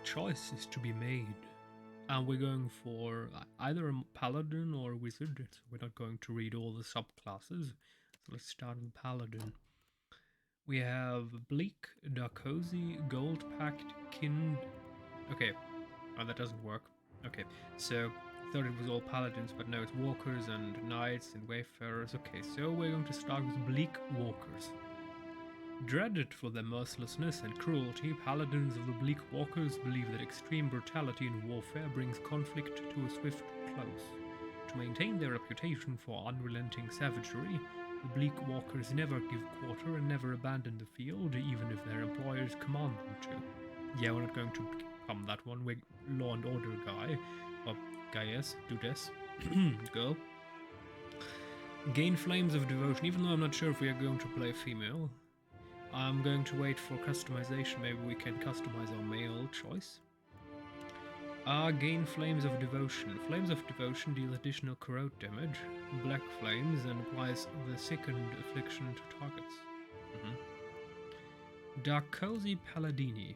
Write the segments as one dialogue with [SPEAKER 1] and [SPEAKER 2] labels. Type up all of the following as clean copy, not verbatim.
[SPEAKER 1] Choice is to be made. And we're going for either a paladin or a wizard. So we're not going to read all the subclasses. So let's start with paladin. We have Bleak, Darkozy, Gold-Packed, Okay, oh, that doesn't work. Okay, so I thought it was all paladins, but no, it's walkers and knights and wayfarers. Okay, so we're going to start with Bleak Walkers. Dreaded for their mercilessness and cruelty, paladins of the Bleak Walkers believe that extreme brutality in warfare brings conflict to a swift close. To maintain their reputation for unrelenting savagery, the Bleak Walkers never give quarter and never abandon the field, even if their employers command them to. Yeah, we're not going to become that one. We're law and order guy. Or guy, yes, do this. Girl. Gain Flames of Devotion, even though I'm not sure if we are going to play female. I'm going to wait for customization. Maybe we can customize our male choice. Gain Flames of Devotion. Flames of Devotion deal additional corrode damage, black flames, and applies the second affliction to targets. Darkozy Paladini.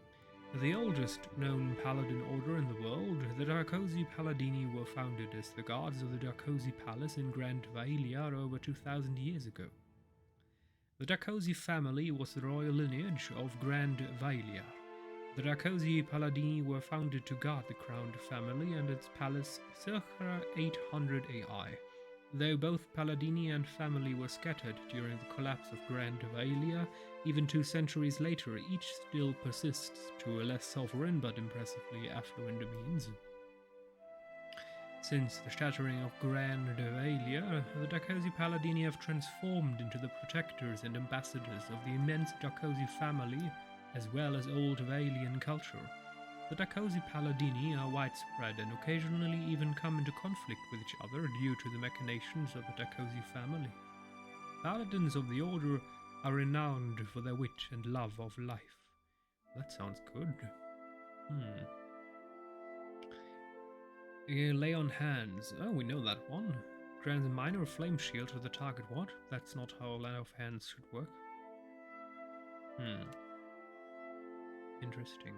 [SPEAKER 1] The oldest known paladin order in the world, the Darkozy Paladini were founded as the guards of the Darkozy Palace in Grand Vaelia over 2,000 years ago. The Darkozy family was the royal lineage of Grand Vaelia. The Darkozy Paladini were founded to guard the crowned family and its palace circa 800 AI. Though both Paladini and family were scattered during the collapse of Grand Vaelia, even 2 centuries later, each still persists to a less sovereign but impressively affluent means. Since the shattering of Grand Vaelia, the Darkozy Paladini have transformed into the protectors and ambassadors of the immense Darkozy family, as well as old Vaelian culture. The Darkozy Paladini are widespread and occasionally even come into conflict with each other due to the machinations of the Darkozy family. Paladins of the Order are renowned for their wit and love of life. That sounds good. Lay on Hands. Oh, we know that one. Grants a minor flame shield to the target. What? That's not how Lay of Hands should work. Interesting.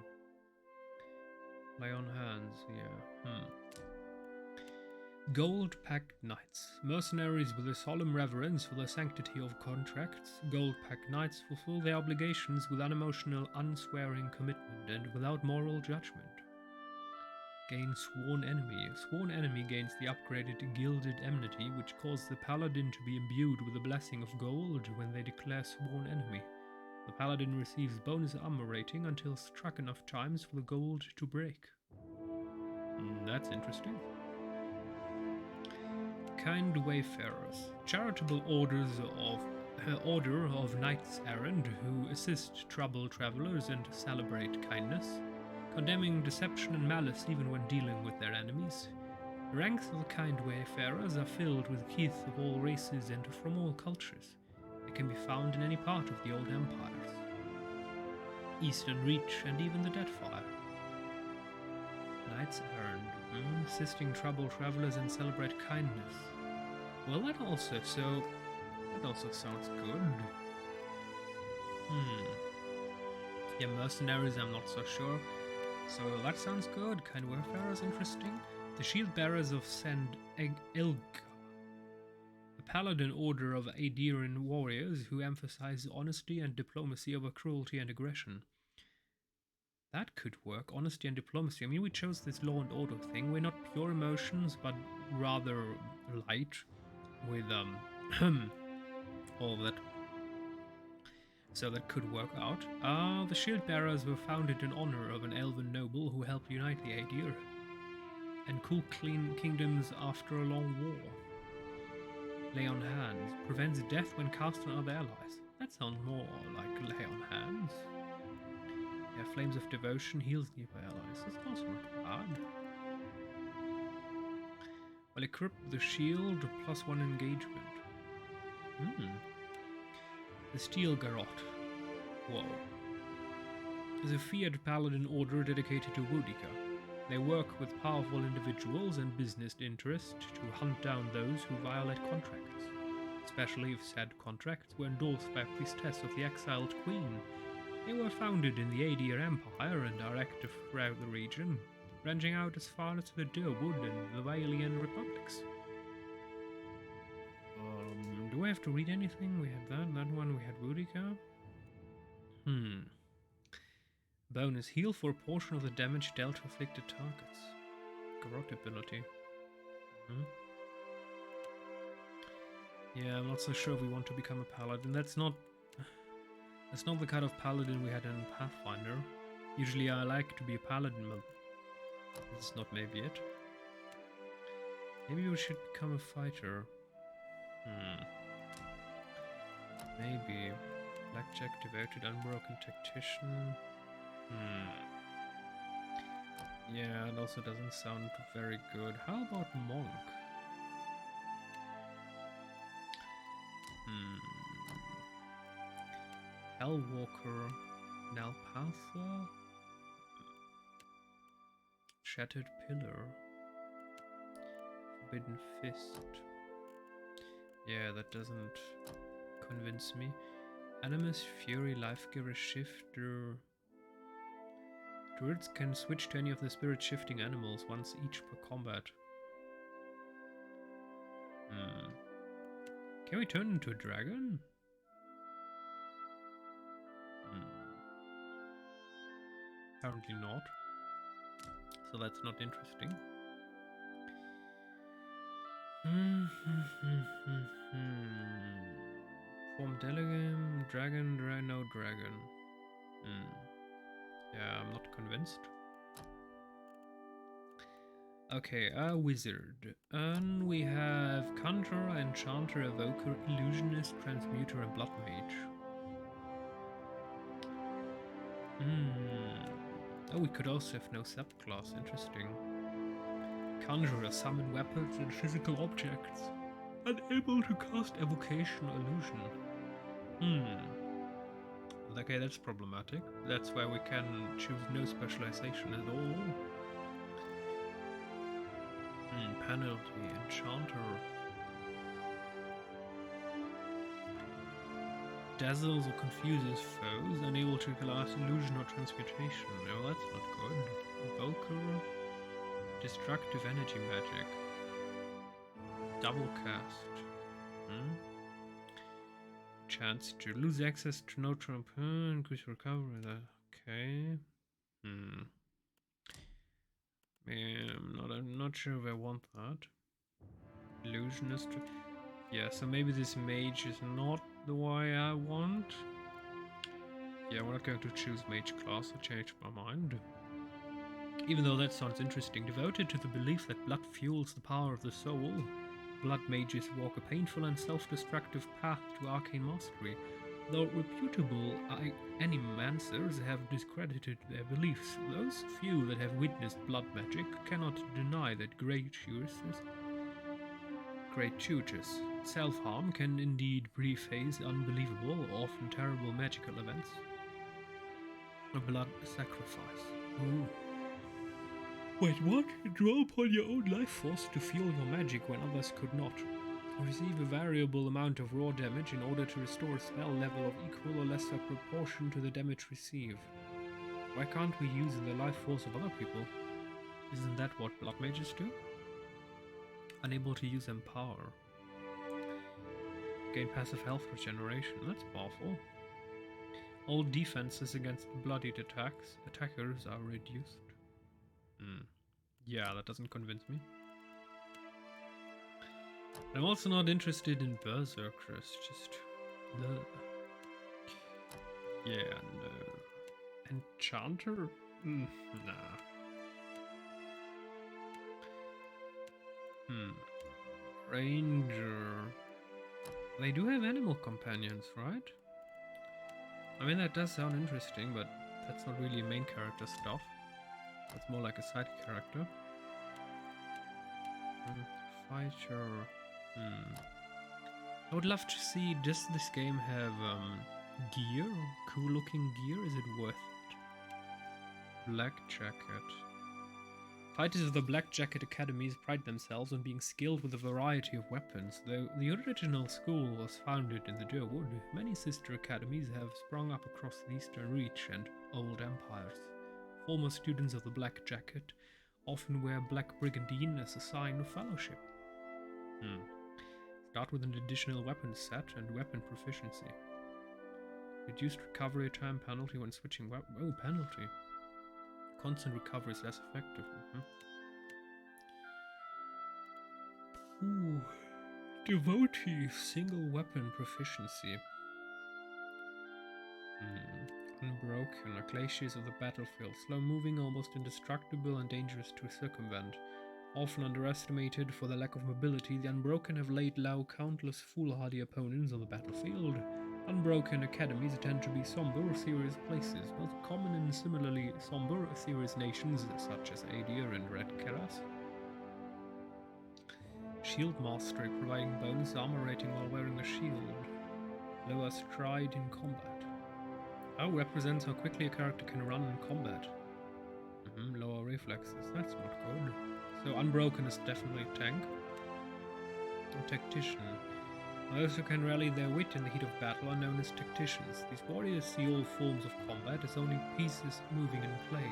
[SPEAKER 1] Lay on Hands, yeah. Gold-Packed Knights. Mercenaries with a solemn reverence for the sanctity of contracts, Gold-Packed Knights fulfill their obligations with unemotional, unswearing commitment and without moral judgment. Gain Sworn Enemy. Sworn Enemy gains the upgraded Gilded Enmity, which causes the Paladin to be imbued with the blessing of gold when they declare Sworn Enemy. The Paladin receives bonus armor rating until struck enough times for the gold to break. That's interesting. Kind Wayfarers. Charitable order of knights errant who assist troubled travelers and celebrate kindness, condemning deception and malice even when dealing with their enemies. The ranks of the Kind Wayfarers are filled with kith of all races and from all cultures. They can be found in any part of the old empires. Eastern Reach and even the Deadfire. Knights errant, assisting troubled travelers and celebrate kindness. Well, that also sounds good. Yeah, mercenaries, I'm not so sure. So that sounds good. Kind Wayfarers, interesting. The Shield Bearers of Sand Ilg. A paladin order of Aediran warriors who emphasize honesty and diplomacy over cruelty and aggression. That could work, honesty and diplomacy. I mean, we chose this law and order thing. We're not pure emotions, but rather light with all of that. So that could work out. The Shield Bearers were founded in honor of an elven noble who helped unite the Aedir and cool clean kingdoms after a long war. Lay on Hands prevents death when cast on other allies. That sounds more like Lay on Hands. Yeah, Flames of Devotion heals nearby allies. That's also not bad. Well, equip the shield +1 engagement. The Steel Garrote. Whoa. Is a feared paladin order dedicated to Boudica. They work with powerful individuals and business interests to hunt down those who violate contracts, especially if said contracts were endorsed by a priestess of the exiled queen. They were founded in the AD Empire and are active throughout the region, branching out as far as the Durwood and the Vailian republics. Do we have to read anything? We had that one, we had Boudica. Bonus, heal for a portion of the damage dealt to afflicted targets. Garrote ability. Yeah, I'm not so sure if we want to become a paladin. That's not the kind of paladin we had in Pathfinder. Usually I like to be a paladin, but this is not maybe it. Maybe we should become a fighter. Maybe. Blackjack, devoted, unbroken tactician. Yeah, it also doesn't sound very good. How about monk? Hellwalker, Nalpatha, Shattered Pillar, Forbidden Fist. Yeah, that doesn't convince me. Animus, Fury, Lifegiver, Shifter. Druids can switch to any of the spirit shifting animals once each per combat. Can we turn into a dragon? Apparently not. So that's not interesting. Form delegate, dragon, no dragon. Yeah, I'm not convinced. Okay, a wizard. And we have Conjurer, Enchanter, Evoker, Illusionist, Transmuter, and Blood Mage. Oh, we could also have no subclass. Interesting. Conjurer, summon weapons and physical objects. Unable to cast evocation or illusion. Okay, that's problematic. That's where we can choose no specialization at all. Penalty, Enchanter. Dazzles or confuses foes, unable to cast illusion or transmutation. No, that's not good. Evoker, destructive energy magic. Double cast. Chance to lose access to no trump. Increase recovery. Okay. I'm not sure if I want that. Illusionist. Yeah, so maybe this mage is not the way I want. Yeah, we're not going to choose mage class. I changed my mind. Even though that sounds interesting. Devoted to the belief that blood fuels the power of the soul, blood mages walk a painful and self-destructive path to arcane mastery. Though reputable animancers have discredited their beliefs, those few that have witnessed blood magic cannot deny that great tutors. Self-harm can indeed preface unbelievable, often terrible magical events. A blood sacrifice. Ooh. Wait, what? Draw upon your own life force to fuel your magic when others could not. Receive a variable amount of raw damage in order to restore a spell level of equal or lesser proportion to the damage received. Why can't we use the life force of other people? Isn't that what blood mages do? Unable to use Empower. Gain passive health regeneration. That's powerful. All defenses against bloodied attackers are reduced. Yeah, that doesn't convince me. I'm also not interested in berserkers, just... Yeah, no. Enchanter? Nah. Ranger... They do have animal companions, right? I mean, that does sound interesting, but that's not really main character stuff. That's more like a side character. Fighter... I would love to see, does this game have gear? Cool looking gear? Is it worth it? Black jacket. Fighters of the Black Jacket Academies pride themselves on being skilled with a variety of weapons. Though the original school was founded in the Durwood, many sister academies have sprung up across the Eastern Reach and old empires. Former students of the Black Jacket often wear black brigandine as a sign of fellowship. Start with an additional weapon set and weapon proficiency. Reduced recovery time penalty when switching weapon. Oh, penalty. Constant recovery is less effective. Ooh. Devotee single weapon proficiency. Unbroken are glaciers of the battlefield, slow moving, almost indestructible, and dangerous to circumvent. Often underestimated for their lack of mobility, the Unbroken have laid low countless foolhardy opponents on the battlefield. Unbroken academies tend to be somber or serious places, most common in similarly somber or serious nations such as Adir and Red Keras. Shield Mastery, providing bonus armor rating while wearing a shield. Lower stride in combat. Oh, represents how quickly a character can run in combat. Lower reflexes, that's not good. So Unbroken is definitely a tank. A Tactician. Those who can rally their wit in the heat of battle are known as Tacticians. These warriors see all forms of combat as only pieces moving in play.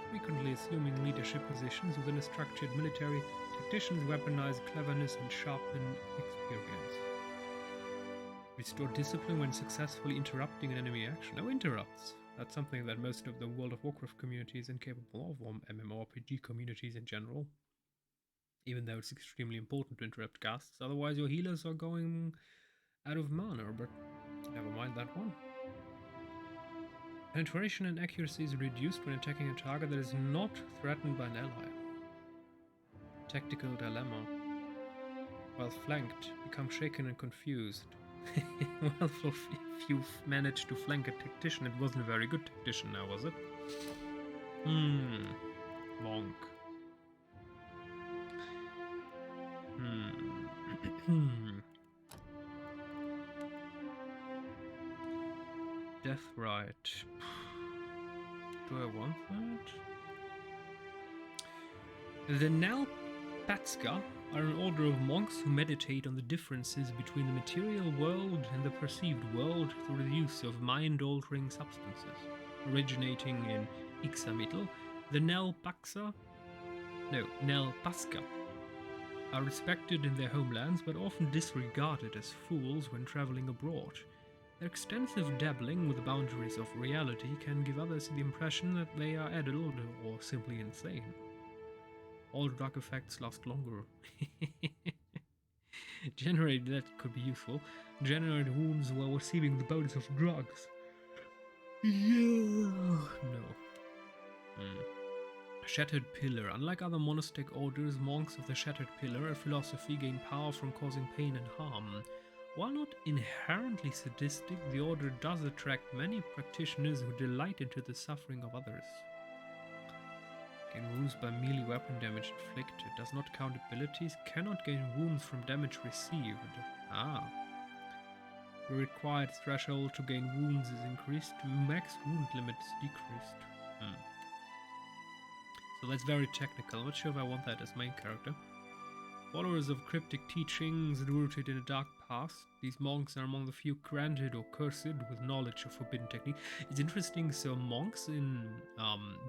[SPEAKER 1] Frequently assuming leadership positions within a structured military, Tacticians weaponize cleverness and sharpen experience. Restore discipline when successfully interrupting an enemy action. No interrupts. That's something that most of the World of Warcraft community is incapable of, or MMORPG communities in general. Even though it's extremely important to interrupt casts, otherwise your healers are going out of mana, but never mind that one. Penetration and accuracy is reduced when attacking a target that is not threatened by an ally. Tactical dilemma. While flanked, become shaken and confused. Well, if you managed to flank a tactician, it wasn't a very good tactician now, was it? Monk. Death Rite. Do I want that? The Nalpatska are an order of monks who meditate on the differences between the material world and the perceived world through the use of mind-altering substances. Originating in Ixamitl, the Nalpaska are respected in their homelands but often disregarded as fools when traveling abroad. Their extensive dabbling with the boundaries of reality can give others the impression that they are adult or simply insane. All drug effects last longer. Generate, that could be useful. Generate wounds while receiving the bonus of drugs. Yeah. No. Shattered Pillar. Unlike other monastic orders, monks of the Shattered Pillar, a philosophy, gain power from causing pain and harm. While not inherently sadistic, the order does attract many practitioners who delight into the suffering of others. Gain wounds by melee weapon damage inflicted. Does not count abilities. Cannot gain wounds from damage received. The required threshold to gain wounds is increased. Max wound limit is decreased. So that's very technical. I'm not sure if I want that as main character. Followers of cryptic teachings rooted in a dark past, these monks are among the few granted or cursed with knowledge of forbidden technique. It's interesting, so monks in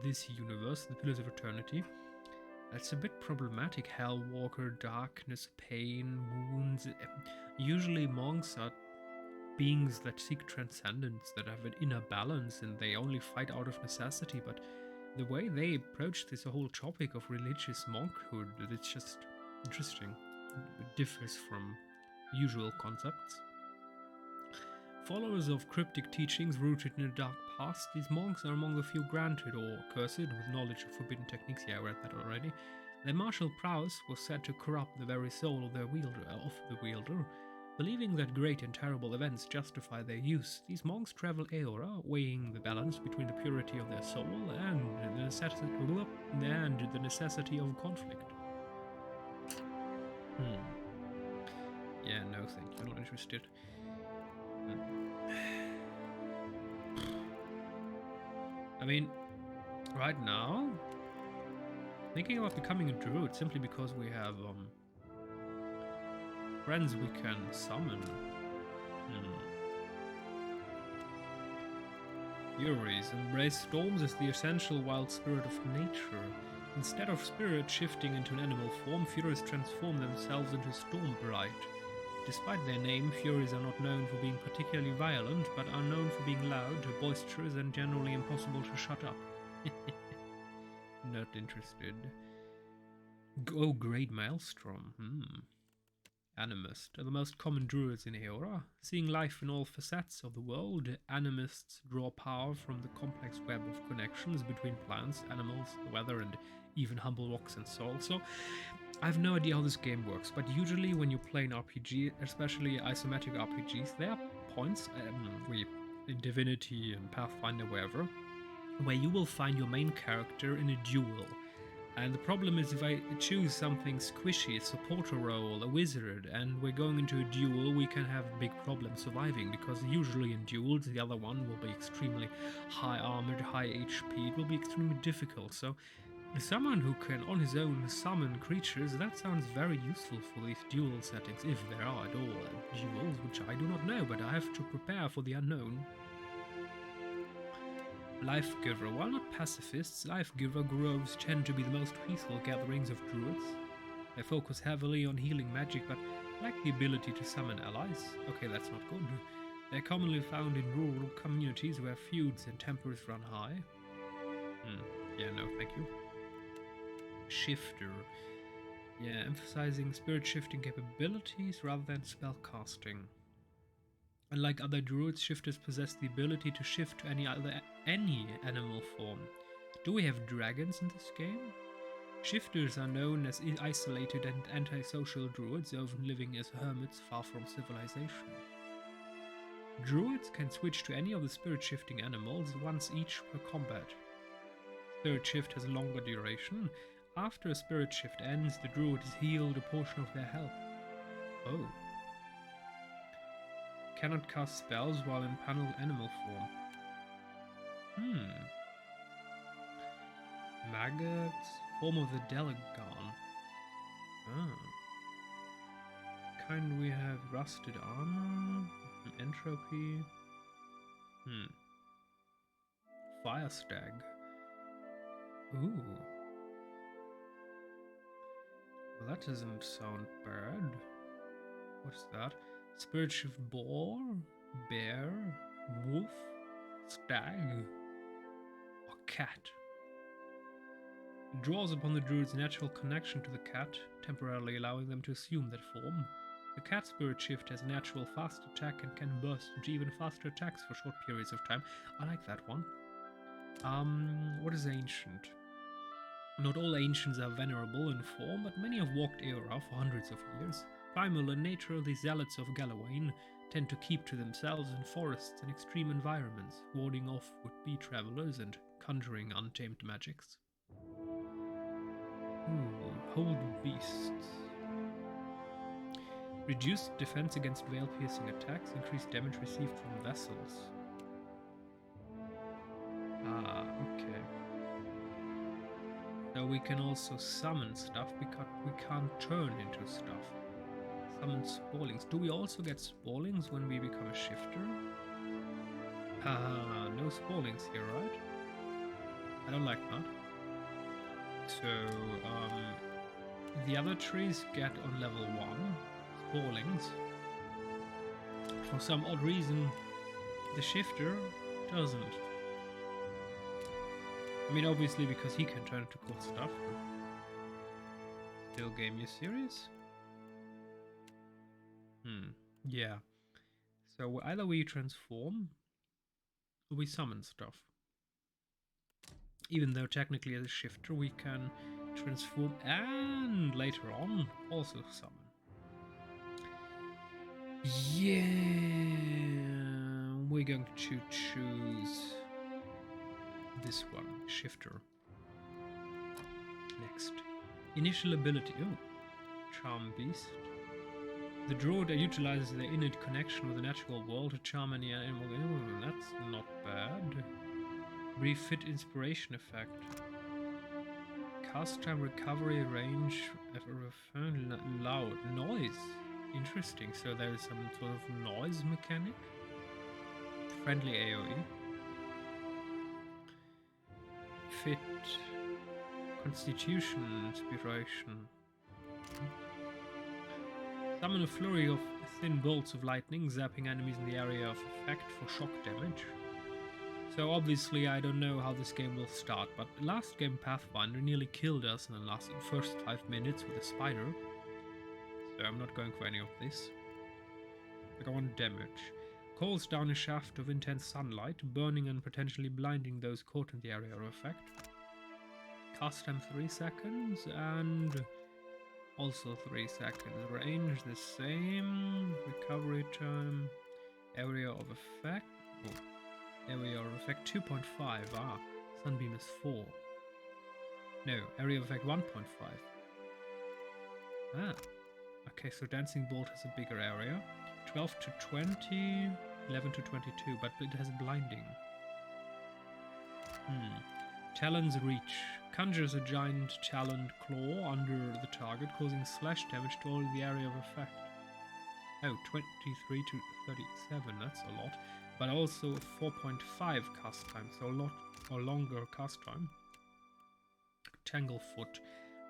[SPEAKER 1] this universe, the Pillars of Eternity, that's a bit problematic. Hellwalker, darkness, pain, wounds. Usually monks are beings that seek transcendence, that have an inner balance, and they only fight out of necessity, but the way they approach this whole topic of religious monkhood, it's just interesting. It differs from usual concepts. Followers of cryptic teachings rooted in a dark past, these monks are among the few granted or cursed with knowledge of forbidden techniques. Yeah, I read that already. Their martial prowess was said to corrupt the very soul of the wielder. Believing that great and terrible events justify their use, these monks travel Aeora, weighing the balance between the purity of their soul and the necessity of conflict. Yeah, no thank you, not interested. I mean, right now, Thinking about becoming a druid simply because we have friends we can summon. Furies embrace storms as the essential wild spirit of nature. Instead of spirit shifting into an animal form, Furies transform themselves into Stormbright. Despite their name, Furies are not known for being particularly violent, but are known for being loud, boisterous, and generally impossible to shut up. Not interested. Oh, Great Maelstrom. Animists are the most common druids in Eora. Seeing life in all facets of the world, animists draw power from the complex web of connections between plants, animals, the weather, and even humble rocks and soil. So, I have no idea how this game works, but usually when you play an RPG, especially isometric RPGs, there are points, in Divinity and Pathfinder, wherever, where you will find your main character in a duel. And the problem is if I choose something squishy, a supporter role, a wizard, and we're going into a duel, we can have big problems surviving, because usually in duels the other one will be extremely high armored, high HP, it will be extremely difficult. So someone who can on his own summon creatures, that sounds very useful for these duel settings, if there are at all duels, which I do not know, but I have to prepare for the unknown. Life-Giver. While not pacifists, Life-Giver groves tend to be the most peaceful gatherings of druids. They focus heavily on healing magic, but lack the ability to summon allies. Okay, that's not good. They're commonly found in rural communities where feuds and tempers run high. Yeah, no, thank you. Shifter. Yeah, emphasizing spirit-shifting capabilities rather than spell-casting. Unlike other druids, shifters possess the ability to shift to any animal form. Do we have dragons in this game? Shifters are known as isolated and antisocial druids, often living as hermits far from civilization. Druids can switch to any of the spirit-shifting animals once each per combat. Spirit shift has a longer duration. After a spirit shift ends, the druid is healed a portion of their health. Oh. Cannot cast spells while in paneled animal form. Maggots, form of the Delegon. Kind we have rusted armor, entropy. Fire stag. Ooh. Well, that doesn't sound bad. What's that? Spirit shift boar, bear, wolf, stag, or cat. It draws upon the druid's natural connection to the cat, temporarily allowing them to assume that form. The cat spirit shift has a natural fast attack and can burst into even faster attacks for short periods of time. I like that one. What is ancient? Not all ancients are venerable in form, but many have walked Eora for hundreds of years. Primal in nature, the zealots of Galawain tend to keep to themselves in forests and extreme environments, warding off would-be travelers and conjuring untamed magics. Hold beasts. Reduced defense against veil-piercing attacks, increased damage received from vessels. Okay. So we can also summon stuff because we can't turn into stuff. Summon Spallings. Do we also get Spallings when we become a shifter? No Spallings here, right? I don't like that. So, the other trees get on level 1 Spallings. For some odd reason, the shifter doesn't. I mean, obviously because he can turn into cool stuff. Still game, you serious? Yeah. So either we transform or we summon stuff. Even though technically as a shifter we can transform and later on also summon. Yeah, we're going to choose this one, shifter. Next. Initial ability. Oh, charm beast. The druid utilizes their innate connection with the natural world to charm any animal. Oh, that's not bad. Brief fit inspiration effect. Cast time, recovery, range, loud noise. Interesting. So there is some sort of noise mechanic. Friendly AoE. Fit. Constitution, inspiration. Summon a flurry of thin bolts of lightning, zapping enemies in the area of effect for shock damage. So obviously I don't know how this game will start, but last game Pathfinder nearly killed us in the first 5 minutes with a spider. So I'm not going for any of this. I want damage. Calls down a shaft of intense sunlight, burning and potentially blinding those caught in the area of effect. Cast time 3 seconds and also 3 seconds. Range the same. Recovery time. Area of effect. Oh. Area of effect 2.5. Ah, Sunbeam is 4. No, area of effect 1.5. Ah. Okay, so Dancing Bolt has a bigger area. 12 to 20, 11 to 22, but it has blinding. Talon's Reach. Conjures a giant taloned claw under the target, causing slash damage to all the area of effect. Oh, 23 to 37, that's a lot. But also 4.5 cast time, so a lot or longer cast time. Tanglefoot.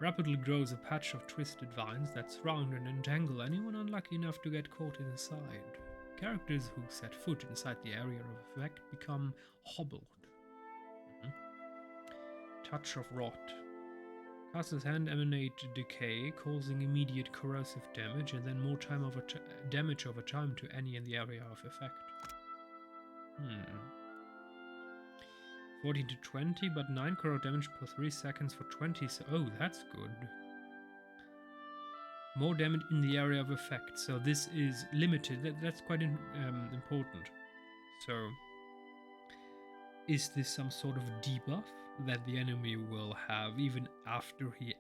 [SPEAKER 1] Rapidly grows a patch of twisted vines that surround and entangle anyone unlucky enough to get caught inside. Characters who set foot inside the area of effect become hobbled. Touch of Rot. Caster's hand emanate decay, causing immediate corrosive damage and then more time damage over time to any in the area of effect. 14 to 20, but 9 corrode damage per 3 seconds for 20. Oh, that's good. More damage in the area of effect. So this is limited. That's quite important. So, is this some sort of debuff that the enemy will have even after he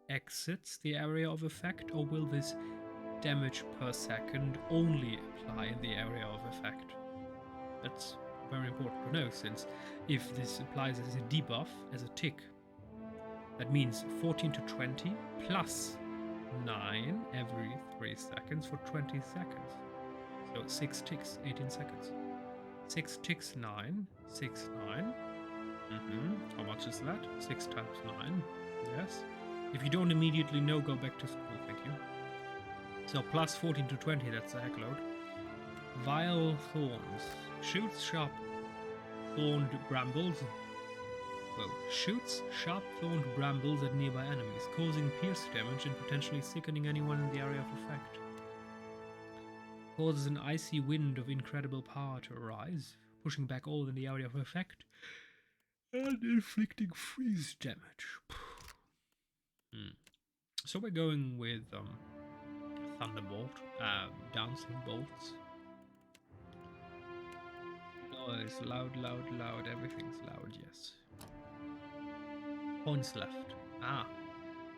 [SPEAKER 1] exits the area of effect, or will this damage per second only apply in the area of effect? That's very important to know, since if this applies as a debuff, as a tick, that means 14 to 20 plus 9 every 3 seconds for 20 seconds. So 6 ticks, 18 seconds. 6 ticks, 9, 6, 9. How much is that? 6 times 9. Yes. If you don't immediately know, go back to school, thank you. So plus 14 to 20, that's a heck load. Vile Thorns. Shoots sharp thorned brambles. Well, shoots sharp thorned brambles at nearby enemies, causing pierce damage and potentially sickening anyone in the area of effect. Causes an icy wind of incredible power to arise, pushing back all in the area of effect and inflicting freeze damage. So we're going with Thunderbolt, Dancing Bolts. Noise, loud, everything's loud, yes. Points left.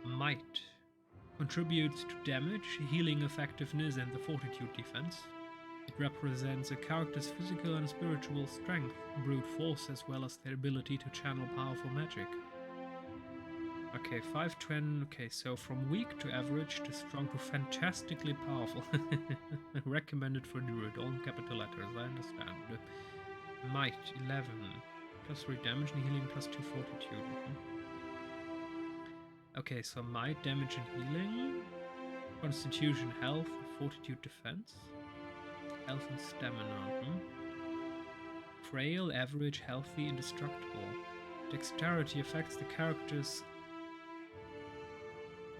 [SPEAKER 1] Might. Contributes to damage, healing effectiveness and the fortitude defense. It represents a character's physical and spiritual strength, brute force, as well as their ability to channel powerful magic. Okay, 5-10, okay, so from weak to average to strong to fantastically powerful. Recommended for Druid, all in capital letters, I understand. Might, 11, plus 3 damage and healing, plus 2 fortitude. Okay, so might, damage and healing, constitution, health, fortitude, defense, health and stamina. Frail, average, healthy, indestructible. Dexterity affects the character's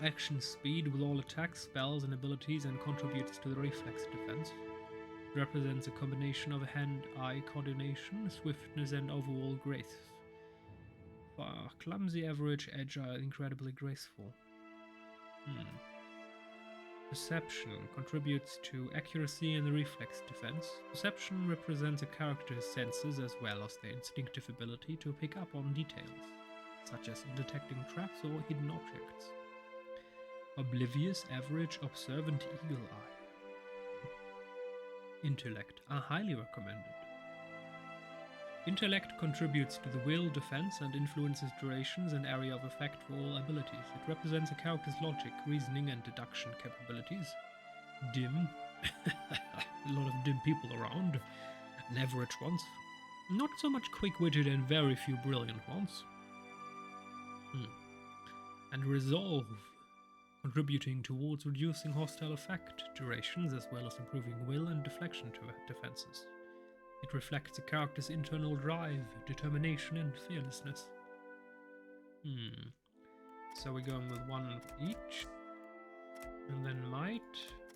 [SPEAKER 1] action speed with all attacks, spells and abilities and contributes to the reflex defense. It represents a combination of hand-eye coordination, swiftness and overall grace. Clumsy, average, agile, incredibly graceful. Perception contributes to accuracy and the reflex defense. Perception represents a character's senses as well as their instinctive ability to pick up on details, such as detecting traps or hidden objects. Oblivious, average, observant, eagle eye. Intellect are highly recommended. Intellect contributes to the will, defense, and influences durations and area of effect for all abilities. It represents a character's logic, reasoning, and deduction capabilities. Dim. A lot of dim people around. And average ones. Not so much quick-witted and very few brilliant ones. And resolve, contributing towards reducing hostile effect durations as well as improving will and deflection to defenses. It reflects a character's internal drive, determination, and fearlessness. So we're going with one of each, and then might,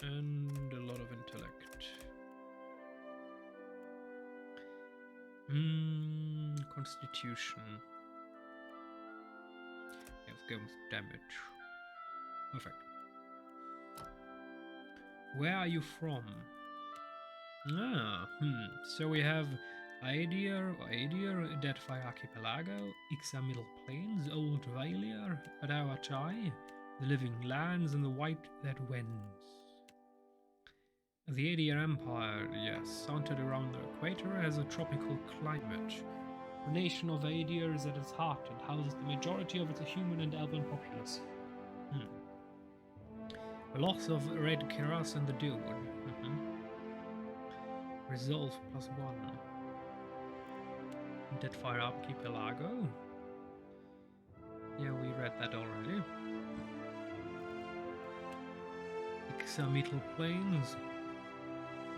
[SPEAKER 1] and a lot of intellect. Constitution. Let's go with damage. Perfect. Where are you from? So we have Aedir, Deadfire Archipelago, Ixa Middle Plains, Old Valia, Adawachai, the Living Lands, and the White That Wends. The Aedir Empire, yes, centered around the equator, has a tropical climate. The nation of Aedir is at its heart and houses the majority of its human and elven populace. The loss of Red Kiras and the Dealwood. Resolve +1. Deadfire Archipelago. Yeah, we read that already. Ixa Middle Plains.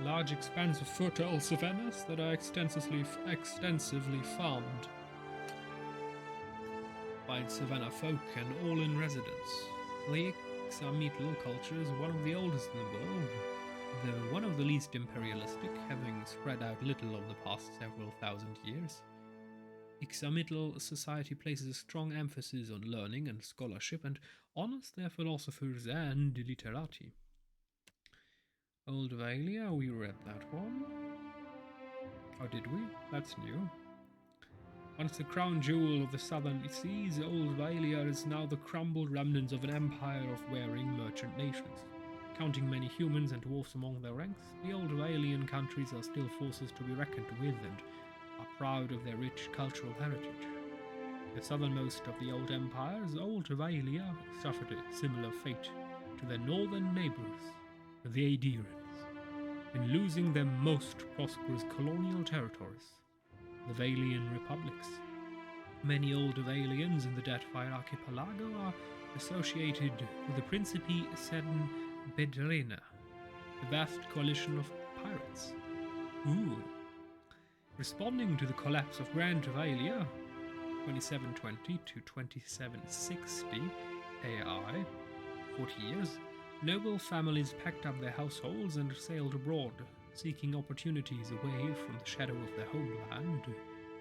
[SPEAKER 1] Large expanse of fertile savannas that are extensively farmed by savannah folk and all-in residents. The Ixa Middle culture is one of the oldest in the world, though one of the least imperialistic, having spread out little over the past several thousand years. Ixa Middle society places a strong emphasis on learning and scholarship and honors their philosophers and literati. Old Valia, we read that one. Oh, did we? That's new. Once the crown jewel of the southern seas, Old Valia is now the crumbled remnants of an empire of warring merchant nations. Counting many humans and dwarfs among their ranks, the Old Valian countries are still forces to be reckoned with and are proud of their rich cultural heritage. The southernmost of the old empires, Old Valia, suffered a similar fate to their northern neighbors, the Aedirans, in losing their most prosperous colonial territories, the Valian republics. Many Old Valians in the Deadfire Archipelago are associated with the Principi Sen Bedrena, a vast coalition of pirates. Responding to the collapse of Grand Valia, 2720 to 2760 AI, 40 years, noble families packed up their households and sailed abroad, seeking opportunities away from the shadow of their homeland.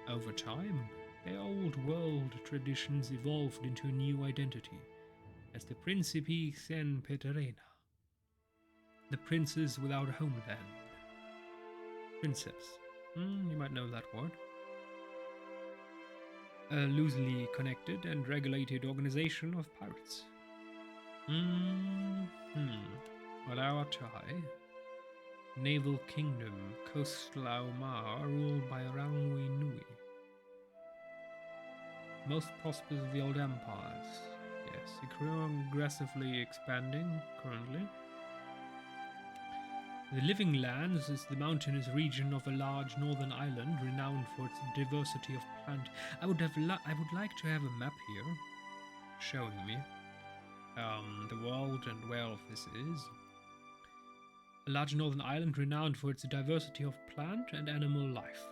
[SPEAKER 1] Over time, their old world traditions evolved into a new identity, as the Principi Sen Pedrena, the princes without a homeland. Princeps. You might know that word. A loosely connected and regulated organization of pirates. Adawachai, Naval Kingdom, Coastal Aomar, ruled by Rangui Nui. Most prosperous of the old empires. Yes, aggressively expanding currently. The Living Lands is the mountainous region of a large northern island renowned for its diversity of plant. I would like to have a map here showing me the world and where all of this is. A large northern island renowned for its diversity of plant and animal life.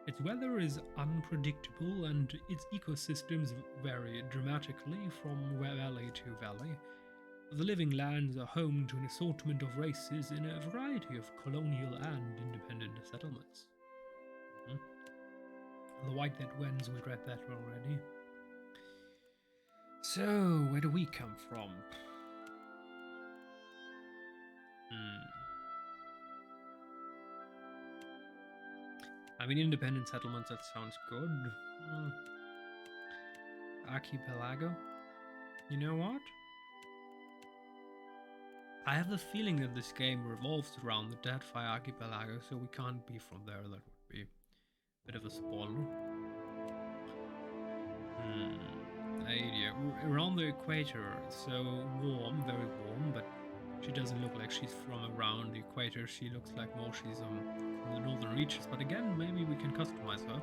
[SPEAKER 1] Its weather is unpredictable and its ecosystems vary dramatically from valley to valley. The Living Lands are home to an assortment of races in a variety of colonial and independent settlements. The White That Wends, we read that already. So, where do we come from? I mean, independent settlements, that sounds good. Archipelago. You know what? I have the feeling that this game revolves around the Deadfire Archipelago, so we can't be from there, that would be Bit of a spoiler. Idea. Around the equator, so warm, very warm, but she doesn't look like she's from around the equator. She looks like more she's from the northern reaches, but again, maybe we can customize her.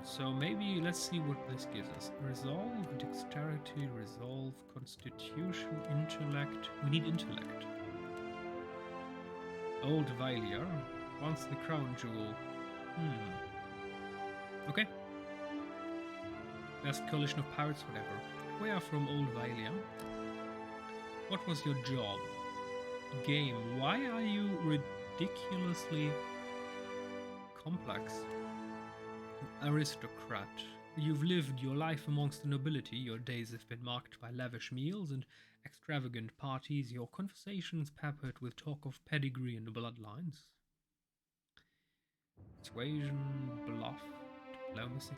[SPEAKER 1] So maybe let's see what this gives us. Resolve, dexterity, resolve, constitution, intellect. We need intellect. Old Valia wants the crown jewel. Okay. Best coalition of pirates, whatever. We are from Old Valia. What was your job? Game. Why are you ridiculously complex? Aristocrat. You've lived your life amongst the nobility. Your days have been marked by lavish meals and extravagant parties. Your conversations peppered with talk of pedigree and bloodlines. Persuasion, bluff, diplomacy.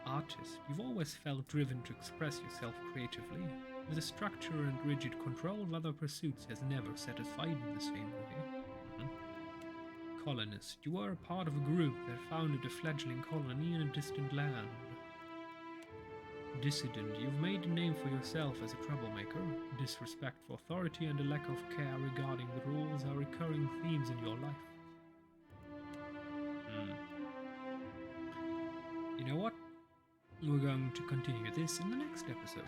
[SPEAKER 1] Artist. You've always felt driven to express yourself creatively. The structure and rigid control of other pursuits has never satisfied in the same way. Colonist. You were a part of a group that founded a fledgling colony in a distant land. Dissident. You've made a name for yourself as a troublemaker. Disrespect for authority and a lack of care regarding the rules are recurring themes in your life. You know what? We're going to continue this in the next episode.